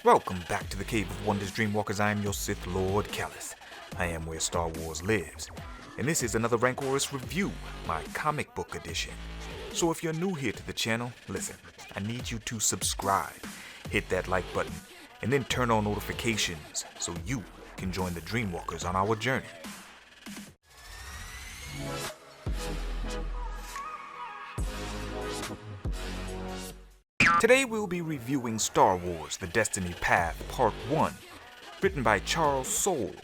Welcome back to the Cave of Wonders, Dreamwalkers. I am your Sith Lord, Callous. I am where Star Wars lives. And this is another Rancorous review, my comic book edition. So if you're new here to the channel, listen, I need you to subscribe, hit that like button, and then turn on notifications so you can join the Dreamwalkers on our journey. Today we'll be reviewing Star Wars: The Destiny Path Part 1, written by Charles Soule.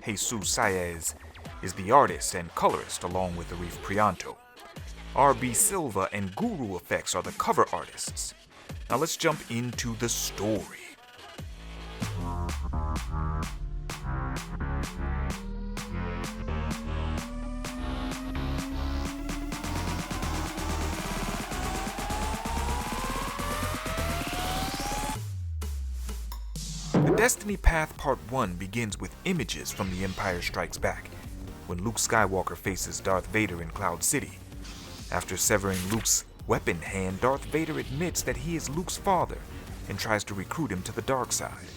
Jesus Saez is the artist and colorist along with Arif Prianto. R.B. Silva and Guru Effects are the cover artists. Now let's jump into the story. The Destiny Path Part 1 begins with images from The Empire Strikes Back, when Luke Skywalker faces Darth Vader in Cloud City. After severing Luke's weapon hand, Darth Vader admits that he is Luke's father and tries to recruit him to the dark side.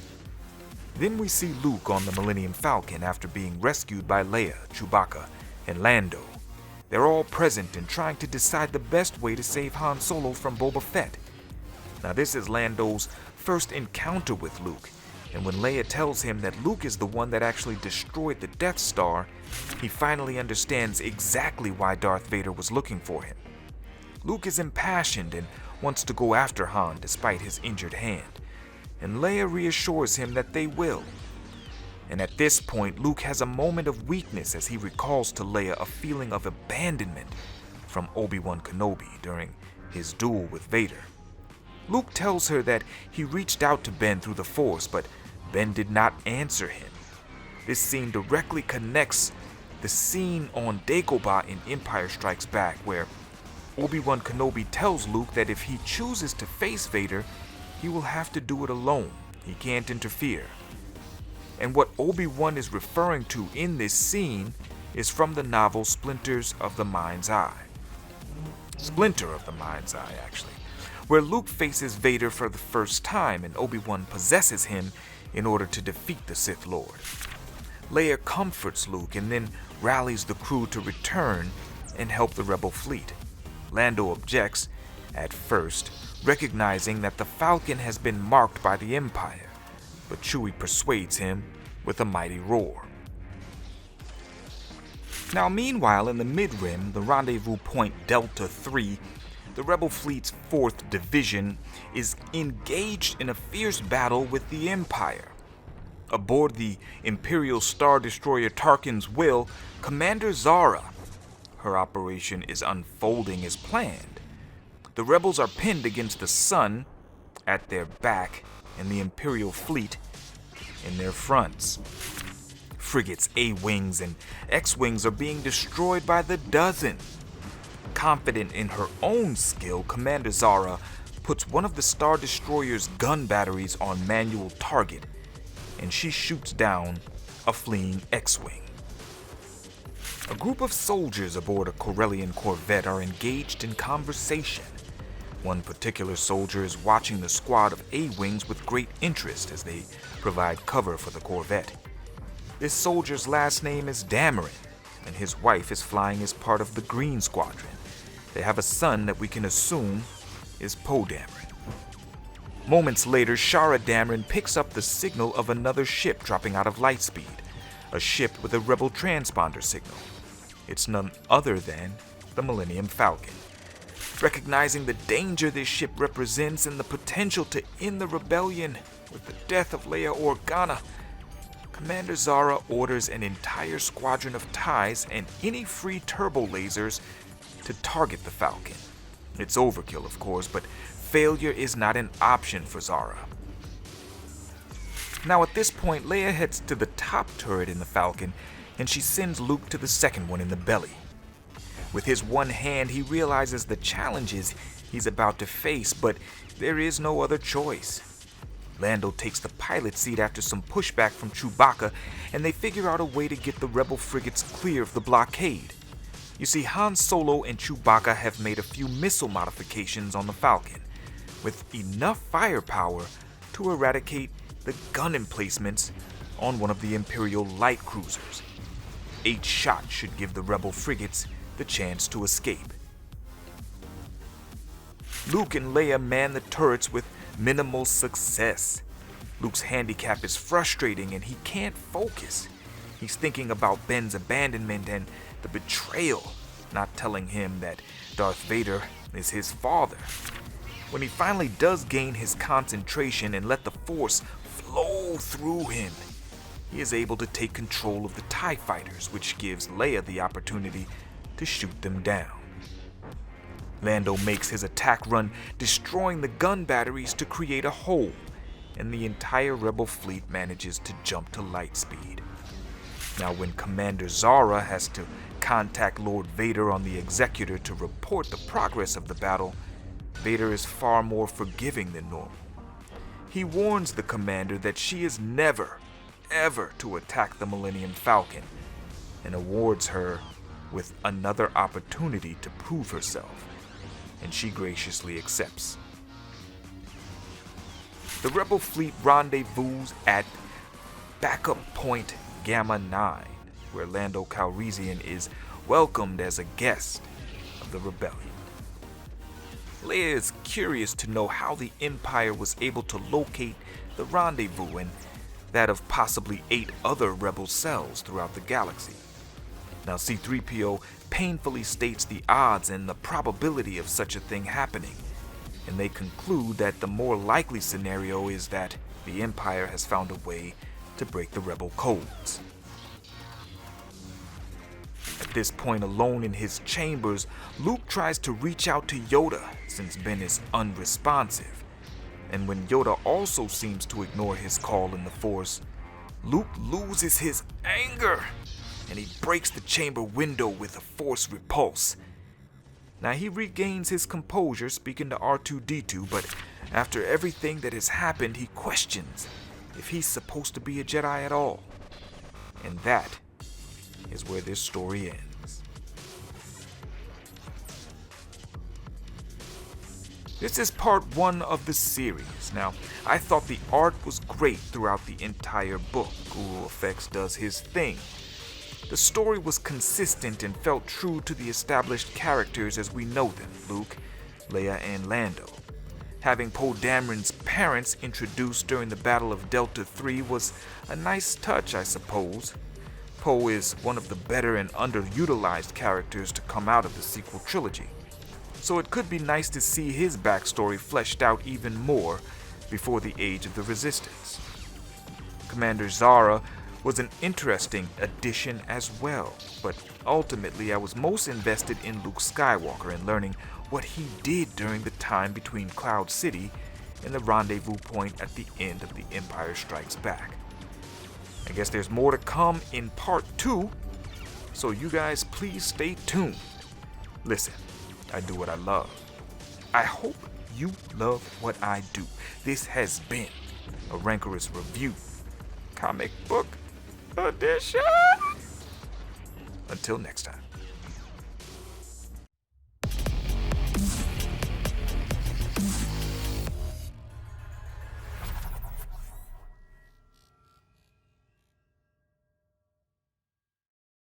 Then we see Luke on the Millennium Falcon after being rescued by Leia, Chewbacca, and Lando. They're all present and trying to decide the best way to save Han Solo from Boba Fett. Now this is Lando's first encounter with Luke, and when Leia tells him that Luke is the one that actually destroyed the Death Star, he finally understands exactly why Darth Vader was looking for him. Luke is impassioned and wants to go after Han despite his injured hand, and Leia reassures him that they will. And at this point, Luke has a moment of weakness as he recalls to Leia a feeling of abandonment from Obi-Wan Kenobi during his duel with Vader. Luke tells her that he reached out to Ben through the Force, but Ben did not answer him. This scene directly connects the scene on Dagobah in Empire Strikes Back, where Obi-Wan Kenobi tells Luke that if he chooses to face Vader, he will have to do it alone. He can't interfere. And what Obi-Wan is referring to in this scene is from the novel Splinter of the Mind's Eye, actually, where Luke faces Vader for the first time and Obi-Wan possesses him in order to defeat the Sith Lord. Leia comforts Luke and then rallies the crew to return and help the rebel fleet. Lando objects, at first, recognizing that the Falcon has been marked by the Empire, but Chewie persuades him with a mighty roar. Now meanwhile, in the Mid-Rim, the rendezvous point Delta 3, the Rebel fleet's 4th Division is engaged in a fierce battle with the Empire. Aboard the Imperial Star Destroyer Tarkin's Will, Commander Zara. Her operation is unfolding as planned. The rebels are pinned against the sun at their back and the Imperial fleet in their fronts. Frigates, A-Wings, and X-Wings are being destroyed by the dozen. Confident in her own skill, Commander Zara puts one of the Star Destroyer's gun batteries on manual target, and she shoots down a fleeing X-Wing. A group of soldiers aboard a Corellian corvette are engaged in conversation. One particular soldier is watching the squad of A-Wings with great interest as they provide cover for the corvette. This soldier's last name is Dameron, and his wife is flying as part of the Green Squadron. They have a son that we can assume is Poe Dameron. Moments later, Shara Dameron picks up the signal of another ship dropping out of lightspeed, a ship with a rebel transponder signal. It's none other than the Millennium Falcon. Recognizing the danger this ship represents and the potential to end the rebellion with the death of Leia Organa, Commander Zara orders an entire squadron of TIEs and any free turbo lasers to target the Falcon. It's overkill, of course, but failure is not an option for Zara. Now at this point, Leia heads to the top turret in the Falcon, and she sends Luke to the second one in the belly. With his one hand, he realizes the challenges he's about to face, but there is no other choice. Lando takes the pilot seat after some pushback from Chewbacca, and they figure out a way to get the rebel frigates clear of the blockade. You see, Han Solo and Chewbacca have made a few missile modifications on the Falcon, with enough firepower to eradicate the gun emplacements on one of the Imperial light cruisers. 8 shots should give the Rebel frigates the chance to escape. Luke and Leia man the turrets with minimal success. Luke's handicap is frustrating and he can't focus. He's thinking about Ben's abandonment and the betrayal, not telling him that Darth Vader is his father. When he finally does gain his concentration and let the Force flow through him, he is able to take control of the TIE fighters, which gives Leia the opportunity to shoot them down. Lando makes his attack run, destroying the gun batteries to create a hole, and the entire Rebel fleet manages to jump to light speed. Now, when Commander Zara has to contact Lord Vader on the Executor to report the progress of the battle, Vader is far more forgiving than normal. He warns the Commander that she is never, ever to attack the Millennium Falcon, and awards her with another opportunity to prove herself, and she graciously accepts. The Rebel fleet rendezvous at Backup Point Gamma 9, where Lando Calrissian is welcomed as a guest of the rebellion. Leia is curious to know how the Empire was able to locate the rendezvous and that of possibly 8 other Rebel cells throughout the galaxy. Now, C-3PO painfully states the odds and the probability of such a thing happening, and they conclude that the more likely scenario is that the Empire has found a way to break the Rebel codes. At this point, alone in his chambers, Luke tries to reach out to Yoda since Ben is unresponsive. And when Yoda also seems to ignore his call in the Force, Luke loses his anger and he breaks the chamber window with a Force repulse. Now, he regains his composure speaking to R2-D2, but after everything that has happened, he questions if he's supposed to be a Jedi at all. And that is where this story ends. This is part 1 of the series. Now, I thought the art was great throughout the entire book. Google Effects does his thing. The story was consistent and felt true to the established characters as we know them, Luke, Leia, and Lando. Having Poe Dameron's parents introduced during the Battle of Delta 3 was a nice touch, I suppose. Poe is one of the better and underutilized characters to come out of the sequel trilogy, so it could be nice to see his backstory fleshed out even more before the Age of the Resistance. Commander Zara was an interesting addition as well, but ultimately I was most invested in Luke Skywalker and learning what he did during the time between Cloud City and the rendezvous point at the end of The Empire Strikes Back. I guess there's more to come in part 2, so you guys please stay tuned. Listen, I do what I love. I hope you love what I do. This has been a Rancorous Review, comic book edition. Until next time.